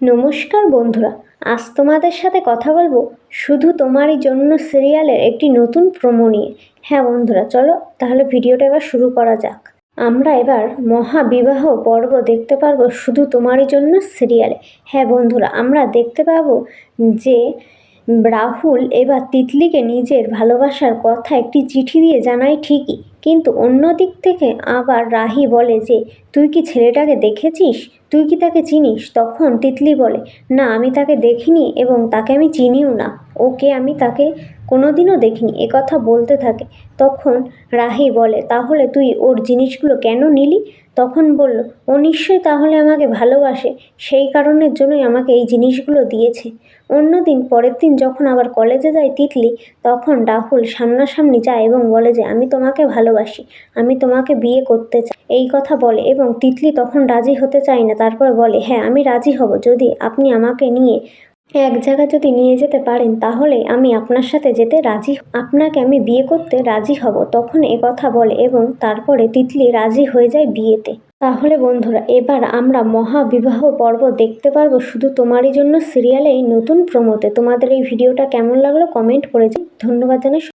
নমস্কার বন্ধুরা, আজ তোমাদের সাথে কথা বলবো শুধু তোমারই জন্য সিরিয়ালের একটি নতুন প্রোমো নিয়ে। হ্যাঁ বন্ধুরা, চলো তাহলে ভিডিওটা এবার শুরু করা যাক। আমরা এবার মহাবিবাহ পর্ব দেখতে পারবো শুধু তোমারই জন্য সিরিয়ালে। হ্যাঁ বন্ধুরা, আমরা দেখতে পাবো যে রাহুল এবার তিতলিকে নিজের ভালোবাসার কথা একটি চিঠি দিয়ে জানায় ঠিকই, কিন্তু অন্য দিক থেকে আবার রাহি বলে যে তুই কি ছেলেটাকে দেখেছিস, তুই কি তাকে চিনিস? তখন তিতলি বলে না, আমি তাকে দেখিনি এবং তাকে আমি চিনিও না, ওকে আমি তাকে কোনোদিনও দেখিনি। একথা বলতে থাকে। তখন রাহি বলে তাহলে তুই ওর জিনিসগুলো কেন নিলি? তখন বলল ও নিশ্চয়ই তাহলে আমাকে ভালোবাসে, সেই কারণের জন্যই আমাকে এই জিনিসগুলো দিয়েছে। অন্যদিন পরের দিন যখন আবার কলেজে যায় তিতলি, তখন রাহুল সামনাসামনি যায় এবং বলে যে আমি তোমাকে ভালোবাসি, আমি তোমাকে বিয়ে করতে চাই, এই কথা বলে এবং তিতলি তখন রাজি হতে চায় না। তারপর বলে হ্যাঁ আমি রাজি হব, যদি আপনি আমাকে নিয়ে এক জায়গায় যদি নিয়ে যেতে পারেন তাহলে আমি আপনার সাথে যেতে রাজি, আপনাকে আমি বিয়ে করতে রাজি হব। তখন কথা বলে এবং তারপরে তিতলি রাজি হয়ে যায় বিয়েতে। তাহলে বন্ধুরা, এবার আমরা মহাবিবাহ পর্ব দেখতে পারবো শুধু তোমারই জন্য সিরিয়ালে এই নতুন প্রোমোতে। তোমাদের এই ভিডিওটা কেমন লাগলো কমেন্ট করে। ধন্যবাদ জানাই।